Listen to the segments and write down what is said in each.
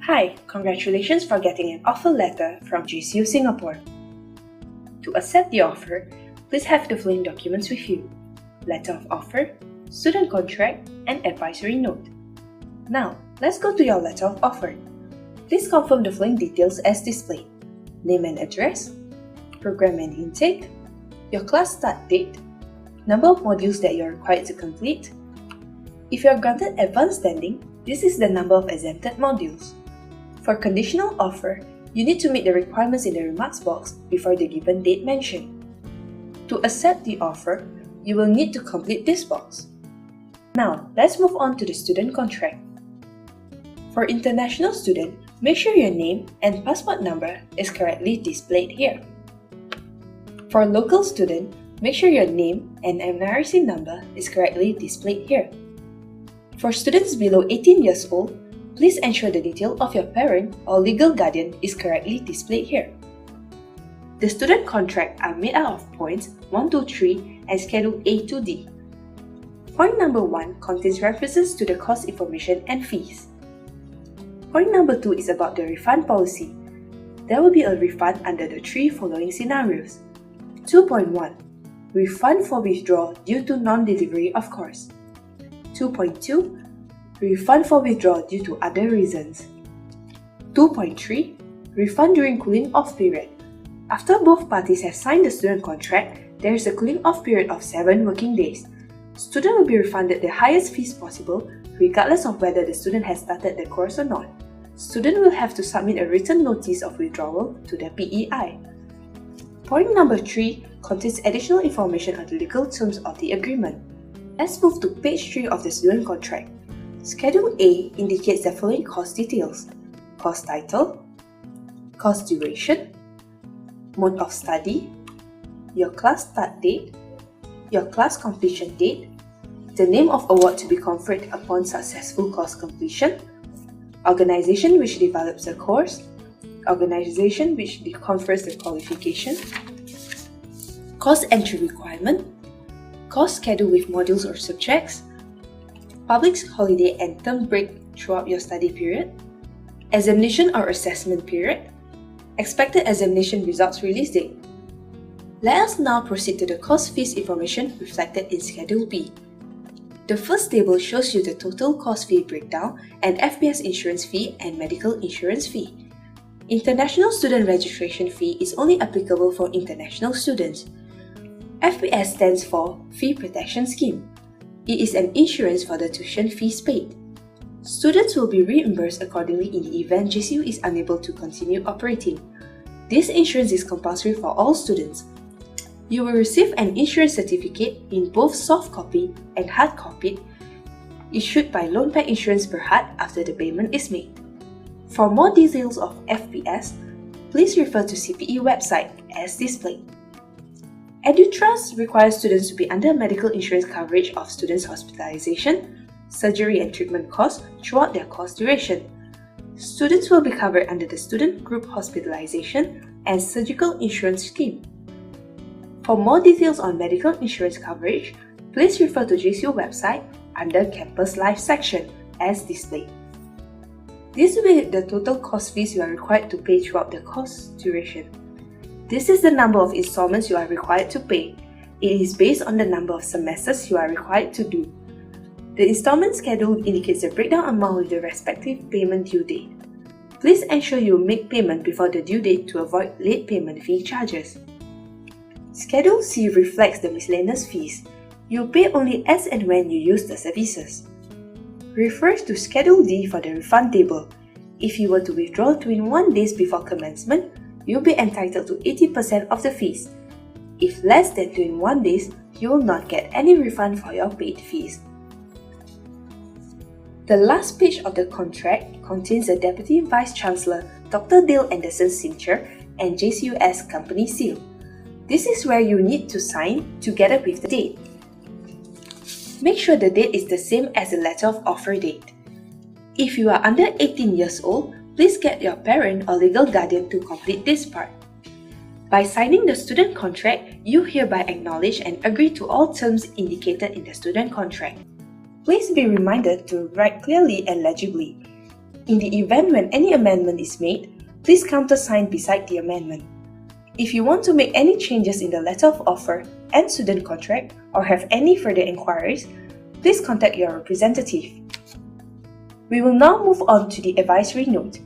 Hi, congratulations for getting an offer letter from JCU Singapore. To accept the offer, please have the following documents with you: letter of offer, student contract, and advisory note. Now, let's go to your letter of offer. Please confirm the following details as displayed: name and address, program and intake, your class start date, number of modules that you are required to complete. If you are granted advanced standing, this is the number of exempted modules. For conditional offer, you need to meet the requirements in the remarks box before the given date mentioned. To accept the offer, you will need to complete this box. Now, let's move on to the student contract. For international student, make sure your name and passport number is correctly displayed here. For local student, make sure your name and NRIC number is correctly displayed here. For students below 18 years old, please ensure the detail of your parent or legal guardian is correctly displayed here. The student contract are made out of points 1 to 3 and Schedule A to D. Point number 1 contains references to the course information and fees. Point number 2 is about the refund policy. There will be a refund under the 3 following scenarios. 2.1. Refund for withdrawal due to non-delivery of course. 2.2. Refund for withdrawal due to other reasons. 2.3. Refund during cooling off period. After both parties have signed the student contract, there is a cooling off period of 7 working days. Student will be refunded the highest fees possible, regardless of whether the student has started the course or not. Student will have to submit a written notice of withdrawal to the PEI. Point number 3 contains additional information on the legal terms of the agreement. Let's move to page 3 of the student contract. Schedule A indicates the following course details: course title, course duration, mode of study, your class start date, your class completion date, the name of award to be conferred upon successful course completion, organization which develops the course, organization which confers the qualification, course entry requirement, course schedule with modules or subjects, public holiday and term break throughout your study period, examination or assessment period, expected examination results release date. Let us now proceed to the course fees information reflected in Schedule B. The first table shows you the total course fee breakdown and FPS insurance fee and medical insurance fee. International student registration fee is only applicable for international students. FPS stands for Fee Protection Scheme. It is an insurance for the tuition fees paid. Students will be reimbursed accordingly in the event JCU is unable to continue operating. This insurance is compulsory for all students. You will receive an insurance certificate in both soft copy and hard copy issued by LoanPack Insurance Berhad after the payment is made. For more details of FPS, please refer to CPE website as displayed. EduTrust requires students to be under medical insurance coverage of students' hospitalization, surgery and treatment costs throughout their course duration. Students will be covered under the Student Group Hospitalization and Surgical Insurance Scheme. For more details on medical insurance coverage, please refer to JCU website under Campus Life section as displayed. This will be the total course fees you are required to pay throughout the course duration. This is the number of installments you are required to pay. It is based on the number of semesters you are required to do. The installment schedule indicates the breakdown amount with the respective payment due date. Please ensure you make payment before the due date to avoid late payment fee charges. Schedule C reflects the miscellaneous fees. You pay only as and when you use the services. Refers to Schedule D for the refund table. If you were to withdraw 21 days before commencement, you'll be entitled to 80% of the fees. If less than 21 days, you will not get any refund for your paid fees. The last page of the contract contains the Deputy Vice-Chancellor Dr. Dale Anderson's signature and JCUS company seal. This is where you need to sign together with the date. Make sure the date is the same as the letter of offer date. If you are under 18 years old, please get your parent or legal guardian to complete this part. By signing the student contract, you hereby acknowledge and agree to all terms indicated in the student contract. Please be reminded to write clearly and legibly. In the event when any amendment is made, please countersign beside the amendment. If you want to make any changes in the letter of offer and student contract or have any further inquiries, please contact your representative. We will now move on to the advisory note.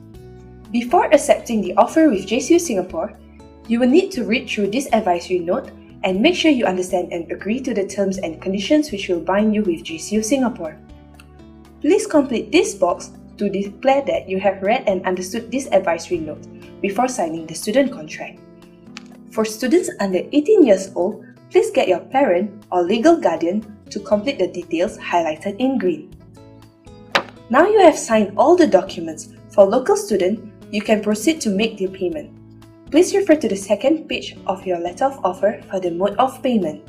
Before accepting the offer with JCU Singapore, you will need to read through this advisory note and make sure you understand and agree to the terms and conditions which will bind you with JCU Singapore. Please complete this box to declare that you have read and understood this advisory note before signing the student contract. For students under 18 years old, please get your parent or legal guardian to complete the details highlighted in green. Now you have signed all the documents. For local students, you can proceed to make the payment. Please refer to the second page of your letter of offer for the mode of payment.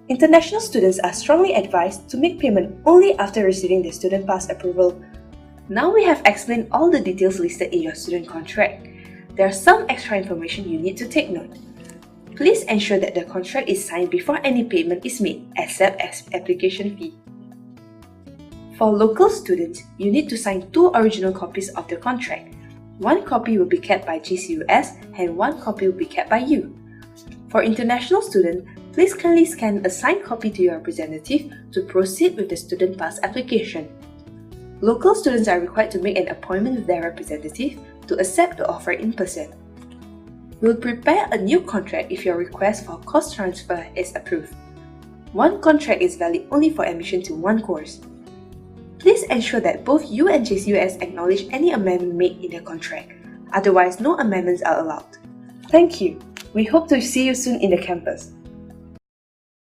International students are strongly advised to make payment only after receiving the student pass approval. Now we have explained all the details listed in your student contract. There are some extra information you need to take note. Please ensure that the contract is signed before any payment is made, except as application fee. For local students, you need to sign 2 original copies of the contract. 1 copy will be kept by JCUS and 1 copy will be kept by you. For international students, please kindly scan a signed copy to your representative to proceed with the student pass application. Local students are required to make an appointment with their representative to accept the offer in person. We'll prepare a new contract if your request for course transfer is approved. 1 contract is valid only for admission to 1 course. Please ensure that both you and JCUS acknowledge any amendment made in the contract. Otherwise, no amendments are allowed. Thank you. We hope to see you soon in the campus.